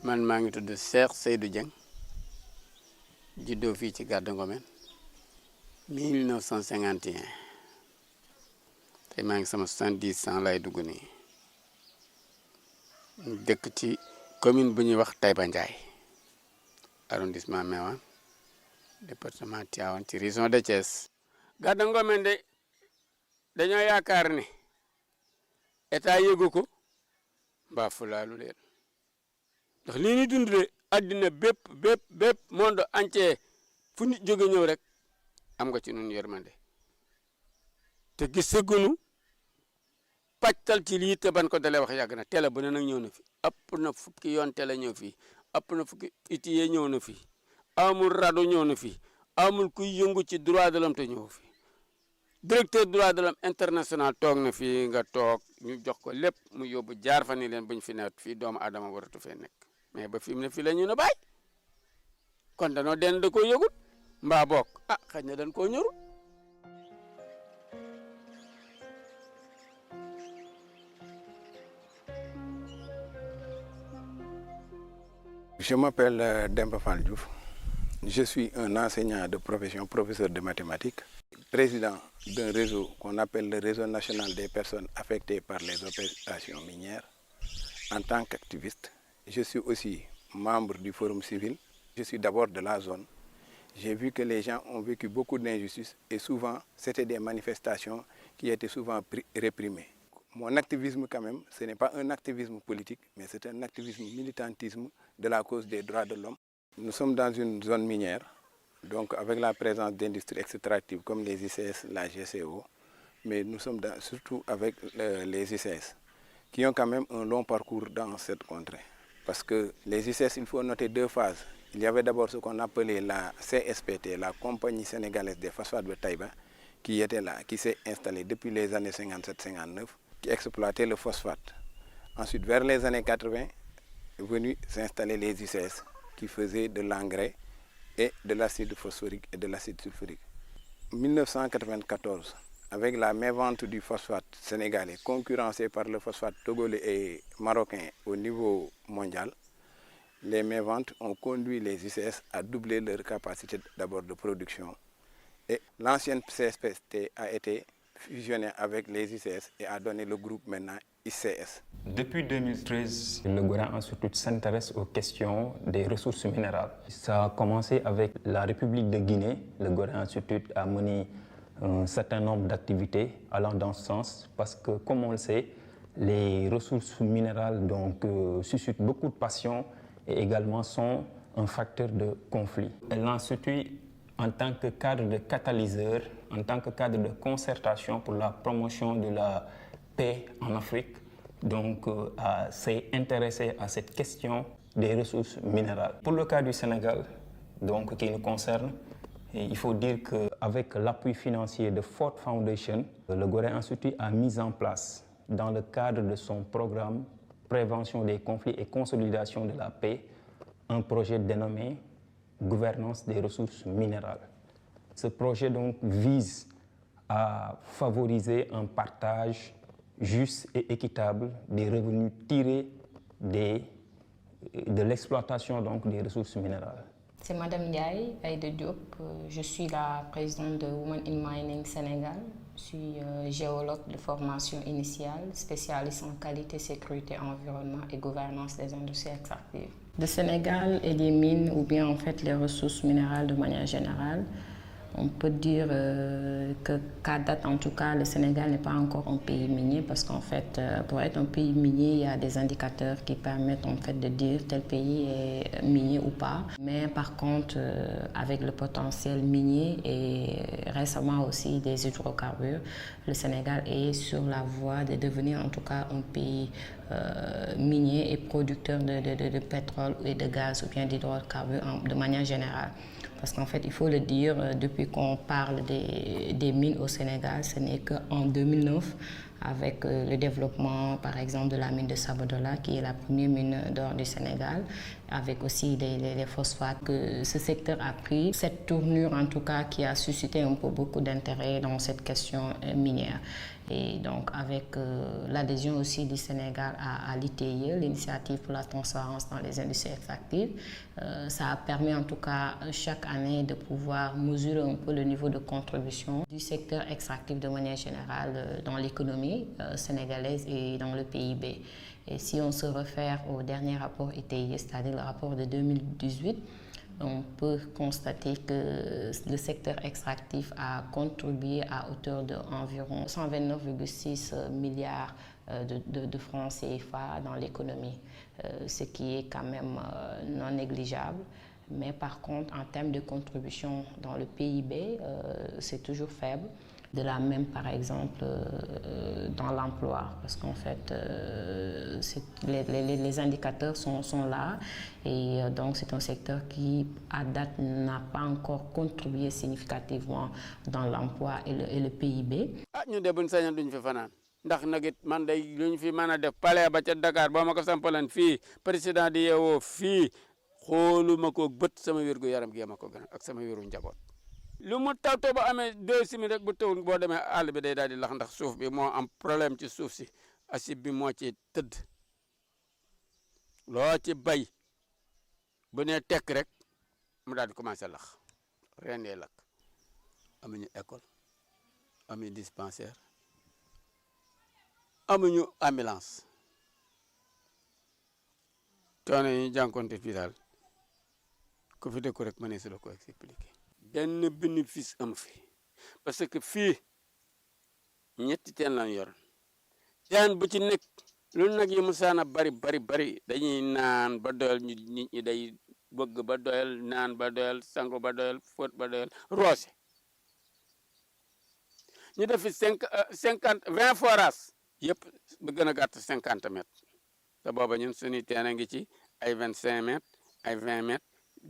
man maa ngi tudd Cheikh Seydou Dieng juddoo fii ci Gadda Ngomen 1951 te maa ngi sama 70 ans lay dugg nii dëkk ci commune bu ñuy wax Taïba Ndiaye arrondissement Méouane département Tivaouane ci région de Thiès. Gadda Ngomen de dañoo yaakaar ne état yëgu ko mbaa fulaalu leen ndax lii ñu dund de àddina bépp monde entier fu nit jóge ñëw rek am nga ci nun yërmande te gisagunu pàccal ci lii te ban ko dalee wax yàgg na télé bu ne nag ñëw na fi ëpp na fukki yoon télé ñëw fii ëpp na fukki itiye ñëw na fi amul rado ñëw na fi amul kuy yëngu ci droit de l'homme te ñëw fi directeur droit de l'homme international toog na fii nga toog ñu jox ko lépp mu yóbbu jaar fa ni leen buñ fi nawet fii doomu adama waratu fee nekk mais ba fi mu ne fii la ñu ne bàyyi kon danoo den da koo yëgut mbaa bokk xëy na dañ koo ñorul. Je m'appelle Demba Fall Diouf. Je suis un enseignant de profession, professeur de mathématiques, président d'un réseau qu'on appelle le Réseau national des personnes affectées par les opérations minières. En tant qu'activiste, je suis aussi membre du Forum civil. Je suis d'abord de la zone. J'ai vu que les gens ont vécu beaucoup d'injustices et souvent, c'était des manifestations qui étaient souvent réprimées. Mon activisme, quand même, ce n'est pas un activisme politique, mais c'est un activisme militantisme de la cause des droits de l'homme. Nous sommes dans une zone minière, donc avec la présence d'industries extractives comme les ICS, la GCO, mais nous sommes surtout avec les ICS, qui ont quand même un long parcours dans cette contrée. Parce que les ICS, il faut noter deux phases. Il y avait d'abord ce qu'on appelait la CSPT, la Compagnie sénégalaise des phosphates de Taïba, qui était là, qui s'est installée depuis les années 57-59, qui exploitait le phosphate. Ensuite, vers les années 80, est venu s'installer les ICS, qui faisaient de l'engrais et de l'acide phosphorique et de l'acide sulfurique. En 1994, avec la mévente du phosphate sénégalais, concurrencé par le phosphate togolais et marocain au niveau mondial, les méventes ont conduit les ICS à doubler leur capacité d'abord de production. Et l'ancienne CSPT a été fusionnée avec les ICS et a donné le groupe maintenant ICS. Depuis 2013, le Goréen Institute s'intéresse aux questions des ressources minérales. Ça a commencé avec la République de Guinée. Le Goréen Institute a mené un certain nombre d'activités allant dans ce sens parce que, comme on le sait, les ressources minérales suscitent beaucoup de passion et également sont un facteur de conflit. L'Institut, en tant que cadre de catalyseur, en tant que cadre de concertation pour la promotion de la paix en Afrique, s'est intéressé à cette question des ressources minérales. Pour le cas du Sénégal, qui nous concerne, il faut dire qu'avec l'appui financier de Ford Foundation, le Goréen Institute a mis en place, dans le cadre de son programme Prévention des conflits et consolidation de la paix, un projet dénommé Gouvernance des ressources minérales. Ce projet vise à favoriser un partage juste et équitable des revenus tirés de l'exploitation des ressources minérales. C'est Madame Ndiaye Aïda Diop, je suis la présidente de Women in Mining Sénégal. Je suis géologue de formation initiale, spécialiste en qualité, sécurité, environnement et gouvernance des industries extractives. Le Sénégal et les mines, ou bien en fait les ressources minérales de manière générale, on peut dire qu'à date, en tout cas, le Sénégal n'est pas encore un pays minier parce qu'en fait, pour être un pays minier, il y a des indicateurs qui permettent en fait de dire tel pays est minier ou pas. Mais par contre, avec le potentiel minier et récemment aussi des hydrocarbures, le Sénégal est sur la voie de devenir en tout cas un pays minier et producteur de pétrole et de gaz ou bien d'hydrocarbures de manière générale. Parce qu'en fait, il faut le dire, depuis qu'on parle des mines au Sénégal, ce n'est qu'en 2009 avec le développement, par exemple, de la mine de Sabodala, qui est la première mine d'or du Sénégal, avec aussi les phosphates que ce secteur a pris. Cette tournure, en tout cas, qui a suscité un peu beaucoup d'intérêt dans cette question minière. Et donc, avec l'adhésion aussi du Sénégal à l'ITIE, l'Initiative pour la transparence dans les industries extractives, ça a permis en tout cas chaque année de pouvoir mesurer un peu le niveau de contribution du secteur extractif de manière générale dans l'économie sénégalaise et dans le PIB. Et si on se réfère au dernier rapport ITIE, c'est-à-dire le rapport de 2018, on peut constater que le secteur extractif a contribué à hauteur d'environ 129,6 milliards de francs CFA dans l'économie, ce qui est quand même non négligeable. Mais par contre, en termes de contribution dans le PIB, c'est toujours faible. De la même, par exemple, dans l'emploi, parce qu'en fait, les indicateurs sont là, et donc c'est un secteur qui, à date, n'a pas encore contribué significativement dans l'emploi et le PIB. ñu de buñ sañoon duñ fi fanaan ndax nag it man day luñ fi mën a def palais ba ca Dakar boo ma ko sampalan fii président di yeewoo fii xooluma ko bët sama wérgu yaram gi ma ko gën ak sama wéru njaboot. lu mu taw ba amee 2 semaines rek bu tawul boo demee àll bi day daal di lax ndax suuf bi moo am problème ci suuf si acide bi moo ci tëdd loo ci bay bu nee tekk rek mu daal di commencé lax rendee lakk amuñu école amuñu dispensaire amuñu ambulance coono yi ñu jànkonte fii daal ku fi dëkku rek mënee su la ko expliquer. benn bénéfice am fi parce que fii ñetti teen lañ yor teen bu ci nekk lu nag yi musaana bari dañuy naan ba doyal nit ñi day bëgg ba doyal naan ba doyal sangu ba doyal fóot ba doyal roose ñu def fi 20 forages yëpp bu gën a gàtt 50 mètres te booba ñun suñuy teen a ngi ci ay 25 mètres ay 20 mètres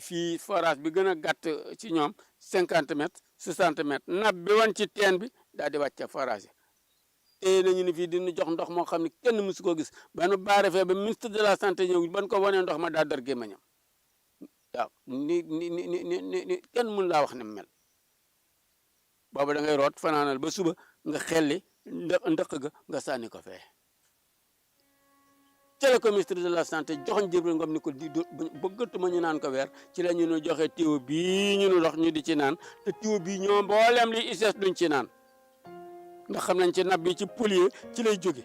fii forage bi gën a gàtt ci ñoom 50 mètres 60 mètres nab bi woon ci teen bi daal di wàcce forage te nañu ni fii dina jox ndox moo xam ne kenn mësu koo gis ba nu baare fee ba ministre de la santé ñëw ban ko wanee ndox ma daa dar gémmañam waaw ni kenn mun laa wax ne mel boobu da ngay root fanaanal ba suba nga xelli ndëq ga nga sànni ko fee ci la ko ministre de la santé joxoñ Jibril Ngom ni ko di bëggatuma ñu naan ko weer ci la ñu nu joxe tiwo bii ñu nu dox ñu di ci naan te tiwo bii ñoo mboolem li ICS duñ ci naan ndax xam nañ ci nab bi ci polier ci lay jóge.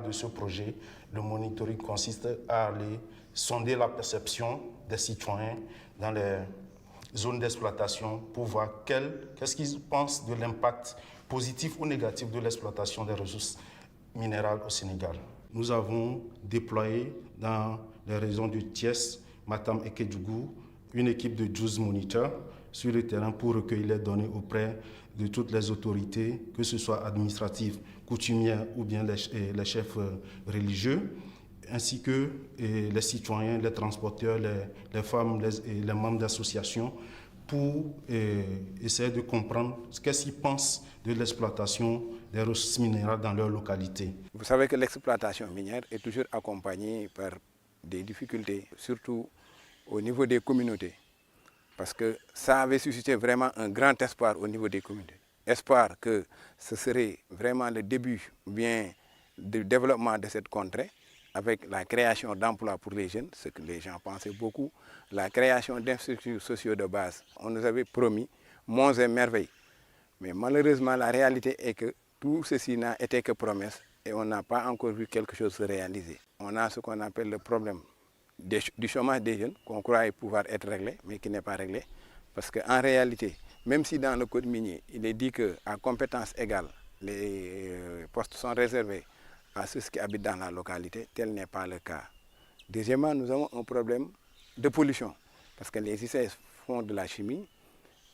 De ce projet, le monitoring consiste à aller sonder la perception des citoyens dans les zones d'exploitation pour voir qu'est-ce qu'ils pensent de l'impact positif ou négatif de l'exploitation des ressources minérales au Sénégal. Nous avons déployé dans les régions de Thiès, Matam et Kédougou une équipe de 12 moniteurs sur le terrain pour recueillir les données auprès de toutes les autorités, que ce soit administratives, coutumières ou bien les chefs religieux, ainsi que les citoyens, les transporteurs, les femmes et les membres d'associations pour essayer de comprendre qu'est-ce qu'ils pensent de l'exploitation des ressources minérales dans leur localité. Vous savez que l'exploitation minière est toujours accompagnée par des difficultés, surtout au niveau des communautés. Parce que ça avait suscité vraiment un grand espoir au niveau des communautés. Espoir que ce serait vraiment le début bien du développement de cette contrée, avec la création d'emplois pour les jeunes, ce que les gens pensaient beaucoup, la création d'infrastructures sociaux de base. On nous avait promis monts et merveilles. Mais malheureusement, la réalité est que tout ceci n'a été que promesse et on n'a pas encore vu quelque chose se réaliser. On a ce qu'on appelle le problème du chômage des jeunes, qu'on croyait pouvoir être réglé, mais qui n'est pas réglé. Parce qu'en réalité, même si dans le code minier, il est dit qu'à compétences égales, les postes sont réservés à ceux qui habitent dans la localité, tel n'est pas le cas. Deuxièmement, nous avons un problème de pollution, parce que les ICS font de la chimie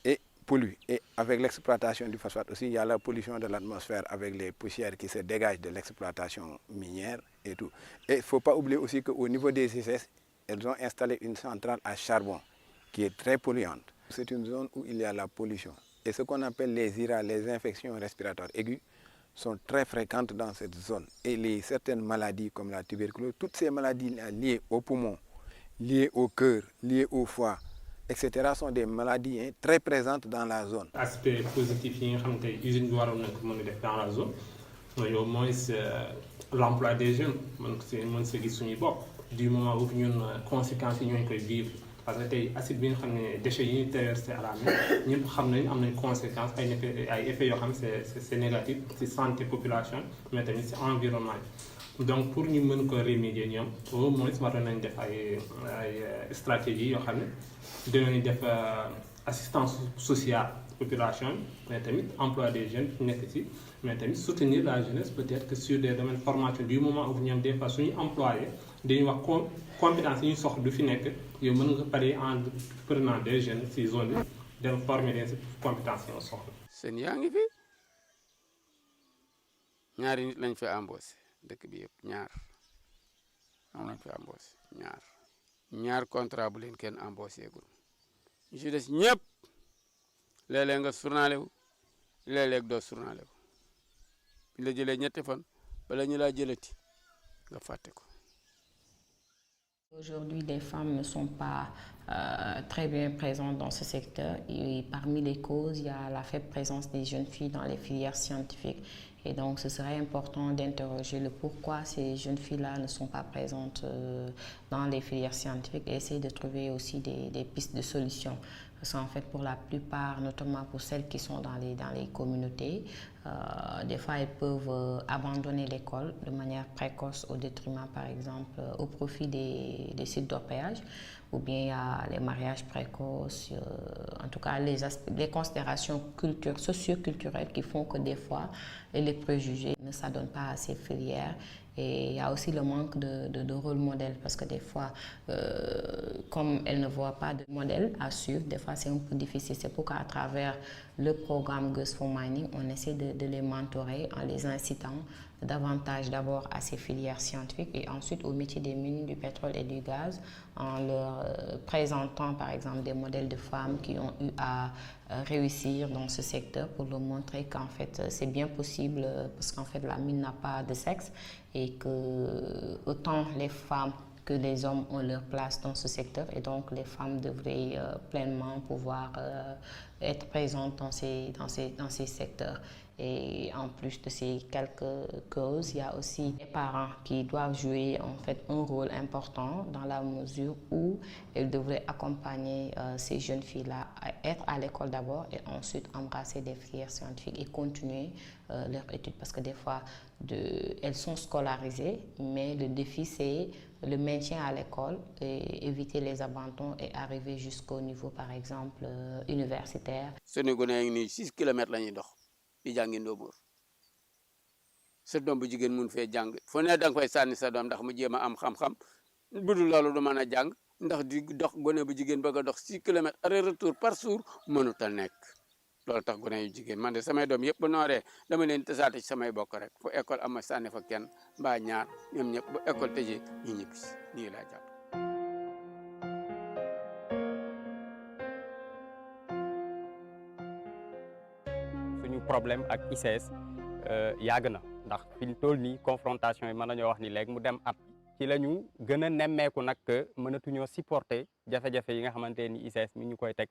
et polluent. Et avec l'exploitation du phosphate aussi, il y a la pollution de l'atmosphère avec les poussières qui se dégagent de l'exploitation minière et tout. Et il ne faut pas oublier aussi qu'au niveau des ICS, elles ont installé une centrale à charbon qui est très polluante. C'est une zone où il y a la pollution. Et ce qu'on appelle les IRA, les infections respiratoires aiguës, sont très fréquentes dans cette zone. Et certaines maladies comme la tuberculose, toutes ces maladies liées aux poumons, liées au cœur, liées au foie, etc. sont des maladies très présentes dans la zone. Aspect positif yi nga xam ne usine bi waroon na ko mën a def dans la zone mooy au moins l'emploi des jeunes mën si gis suñuy bopp du moment où ñun conséquences yi ñooñu koy vivre parce que tey acide bi nga xam ne déchets yi ñuy traversé à la mer ñëpp xam nañ am nañ conséquences ay effets yoo xam c'est négatif ci santé population mais tamit ci environnement donc pour ñu mën ko remédier ñoom au moins waroon nañ def ay stratégies yoo xam ne dinañ def assistance sociale population mais tamit emploi des jeunes nekk ci mais tamit soutenir la jeunesse peut-être que sur des domaines formation du moment où ñoom des fois suñu employé dañuy wax compétence yi ñu soxla du fi nekk yow mën nga pare en prenant des jeunes ci zone bi dem former leen ci compétence yoo soxla. seen yaa ngi fi ñaari nit lañ fi embauché dëkk bi yëpp ñaar am lañ fi embauché ñaar contrat bu leen kenn embauché gul ñu ci des ñëpp léeg-léeg nga journalé wu léeg-léeg doo journalé wu bi la jëlee ñetti fan bala ñu laa jëlati nga fàtte ko. Aujourd'hui, les femmes ne sont pas très bien présentes dans ce secteur et parmi les causes, il y a la faible présence des jeunes filles dans les filières scientifiques. Et donc, ce serait important d'interroger le pourquoi ces jeunes filles-là ne sont pas présentes dans les filières scientifiques et essayer de trouver aussi des pistes de solutions. Parce qu'en fait, pour la plupart, notamment pour celles qui sont dans les communautés, des fois, elles peuvent abandonner l'école de manière précoce au détriment, par exemple, au profit des sites d'orpaillage, ou bien il y a les mariages précoces, en tout cas les considérations socio-culturelles qui font que des fois, les préjugés ne s'adonnent pas à ces filières. Et il y a aussi le manque de rôle modèle parce que des fois, comme elles ne voient pas de modèle à suivre, des fois c'est un peu difficile. C'est pourquoi à travers le programme Girls for Mining, on essaie de les mentorer en les incitant davantage d'abord à ces filières scientifiques et ensuite au métier des mines, du pétrole et du gaz en leur présentant par exemple des modèles de femmes qui ont eu à réussir dans ce secteur pour leur montrer qu'en fait c'est bien possible parce qu'en fait la mine n'a pas de sexe et que autant les femmes que les hommes ont leur place dans ce secteur et donc les femmes devraient pleinement pouvoir être présentes dans ces secteurs. Et en plus de ces quelques causes, il y a aussi les parents qui doivent jouer en fait un rôle important dans la mesure où ils devraient accompagner ces jeunes filles-là à être à l'école d'abord et ensuite embrasser des filières scientifiques et continuer leurs études parce que des fois elles sont scolarisées mais le défi c'est le maintien à l'école et éviter les abandons et arriver jusqu'au niveau par exemple universitaire. Sunu gone yi nii 6 kilomètres la ñuy dox di jàngi Ndóobóor sa doom bu jigéen mun fee jàng fu ne da nga koy sànni sa doom ndax mu jéem a am xam-xam budul loolu du mën a jàng ndax di dox gone bu jigéen bëgg a dox 6 kilomètres aller retour par jour mënut a nekk loolu tax gone yu jigéen man de samay doom yëpp bu nooree dama leen tasaate ci samay bokk rek fu école am ma sànni fa kenn mbaa ñaar ñoom ñëpp bu école tëjee ñu ñibbi si nii laa jàpp. suñu problème ak ICS yàgg na ndax fi ñu toll nii confrontation yi mën nañoo wax ni léegi mu dem at ci la ñu gën a nemmeeku nag que mënatuñoo supporter jafe-jafe yi nga xamante ni ICS mi ñu koy teg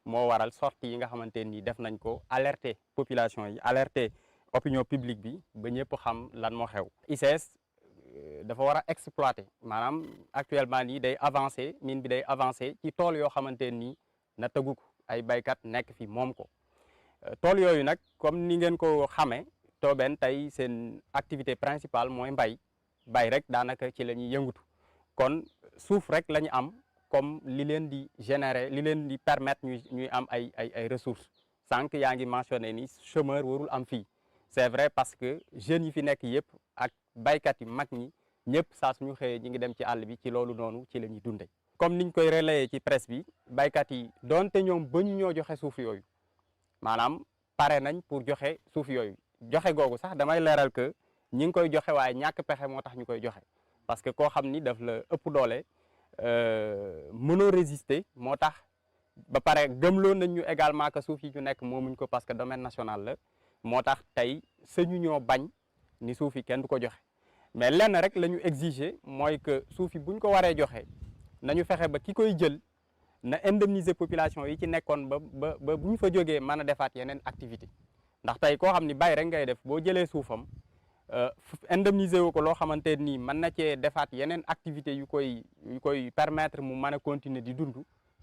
moo waral sortie yi nga xamante ni def nañ ko alerter population yi alerter opinion publique bi ba ñëpp xam lan moo xew. ICS dafa war a exploiter maanaam actuellement nii day avancer mine bi day avancer ci tool yoo xamante ni na tëggu ko ay baykat nekk fi moom ko. tool yooyu nag comme ni ngeen ko xamee Tobène tey seen activité principale mooy bay rek daanaka ci la ñuy yëngatu kon suuf rek la ñu am comme li leen di générer li leen di permettre ñuy am ay ressources sànq yaa ngi mentionné ni chômeur warul am fii c'est vrai parce que jeunes yi fi nekk yëpp ak baykat yi mag ñi ñëpp saa suñu xëyee ñi ngi dem ci àll bi ci loolu noonu ci la ñuy dundee. comme niñ koy relayer ci presse bi baykat yi donte ñoom ba ñu ñoo joxe suuf yooyu maanaam pare nañ pour joxe suuf yooyu joxe googu sax damay leeral que ñi ngi koy joxe waaye ñàkk pexe moo tax ñu koy joxe parce que koo xam ni daf la ëpp doole mënoo résister moo tax ba pare gëmloo nañ ñu également que suuf yi ñu nekk moomuñ ko parce que domaine national la moo tax tey sañu ñoo bañ ni suuf yi kenn du ko joxe mais lenn rek la ñu exiger mooy que suuf yi bu ñu ko waree joxe nañu fexe ba ki koy jël na indemniser population yi ci nekkoon ba bu ñu fa jógee mën a defaat yeneen activité ndax tey koo xam ni bay rek ngay def boo jëlee suufam indemniser wu ko loo xamante nii mën na cee defaat yeneen activité yu koy permettre mu mën a continuer di dund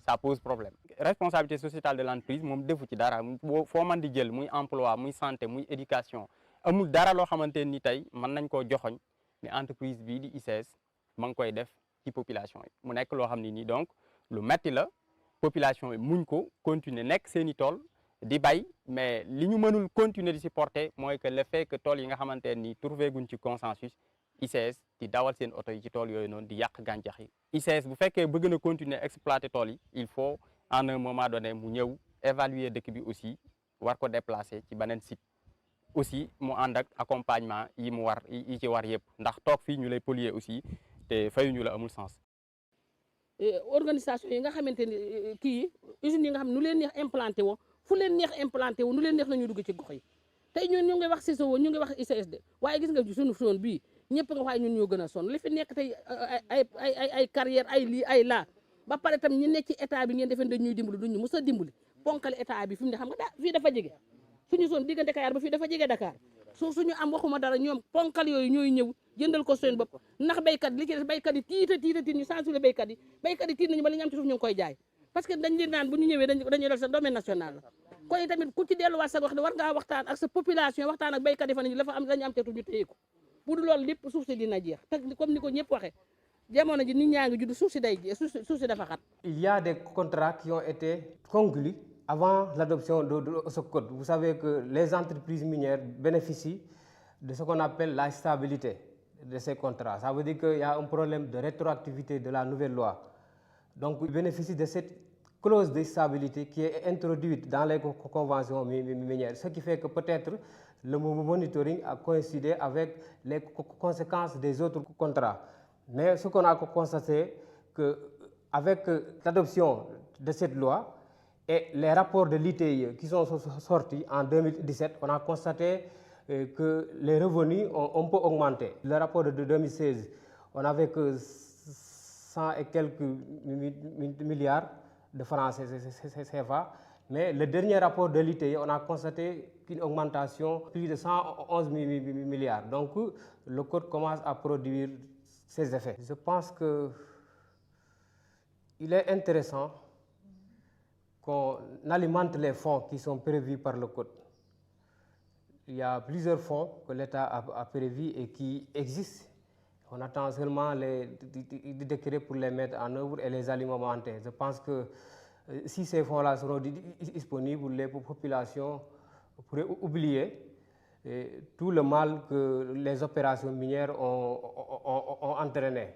ça pose problème. Responsabilité sociétale de l'entreprise moom defu ci dara foo mën di jël muy emploi muy santé muy éducation amul dara loo xamante ni tey mën nañ koo joxoñ ni entreprise bii di ICS ma ngi koy def ci population yi mu nekk loo xam ne nii donc lu metti la population yi muñ ko continuer nekk seen i tool di bay mais li ñu mënul continuer di supporter mooy que le fait que tool yi nga xamante ni trouvé guñ ci consensus ICS di dawal seen oto yi ci tool yooyu noonu di yàq gàncax yi. ICS bu fekkee bëgg na continuer exploiter tool yi il faut en un moment donné mu ñëw évaluer dëkk bi aussi war ko déplacer ci beneen site aussi mu ànd ak accompagnement yi mu war yi ci war yëpp ndax toog fii ñu lay polluer aussi te fayuñu la amul sens. Organisation yi nga xamante ni kii usines yi nga xam nu leen neex implanté woo fu leen neex implanté wu nu leen neex la ñuy dugg ci gox yi tey ñun ñu ngi wax CICEO ñu ngi wax ICSD waaye gis nga suñu zone bii ñëpp nga waaye ñun ñoo gën a sonn li fi nekk tey ay carrière ay lii ay laa ba pare tam ñu nekk ci état bi ngeen defeen dañuy dimbali duñu mës a dimbali ponkal état bi fi mu ne xam nga daa fii dafa jege suñu zone diggante Dakar ba fii dafa jege Dakar suñu am waxuma dara ñoom ponkal yooyu ñooy ñëw jëndal ko seen bopp ndax béykat li ci des béykat yi tiit ñu censuré béykat yi tiit nañu ba li ñu am ci suuf ñu ngi koy jaay parce que dañ leen naan bu ñu ñëwee dañuy dal sa domaine national la kon tamit ku ci delluwaat sa wax de war ngaa waxtaan ak sa population waxtaan ak béykat yi fa nañu la fa am dañu am teetu ñu téye ko bu dul loolu lépp suuf si dina jeex te comme ni ko ñëpp waxee jamono ji nit ñaa ngi judd suuf si day jeex suuf si dafa xat. Il y a des contrats qui ont été conclus avant l'adoption de ce code. Vous savez que les entreprises minières bénéficient de ce qu'on appelle la stabilité de ces contrats. Ça veut dire qu'il y a un problème de rétroactivité de la nouvelle loi. Donc, ils bénéficient de cette clause de stabilité qui est introduite dans les conventions minières. Ce qui fait que peut-être le monitoring a coïncidé avec les conséquences des autres contrats. Mais ce qu'on a constaté, qu'avec l'adoption de cette loi et les rapports de l'ITIE qui sont sortis en 2017, on a constaté que les revenus ont un peu augmenté. Le rapport de 2016, on n'avait que 100 et quelques milliards de francs CFA, mais le dernier rapport de l'ITIE, on a constaté qu'une augmentation de plus de 111 milliards. Donc le code commence à produire ses effets. Je pense qu'il est intéressant qu'on alimente les fonds qui sont prévus par le code. Il y a plusieurs fonds que l'État a prévus et qui existent. On attend seulement les décrets pour les mettre en œuvre et les alimenter. Je pense que si ces fonds-là seront disponibles, les populations pourraient oublier tout le mal que les opérations minières ont entraîné.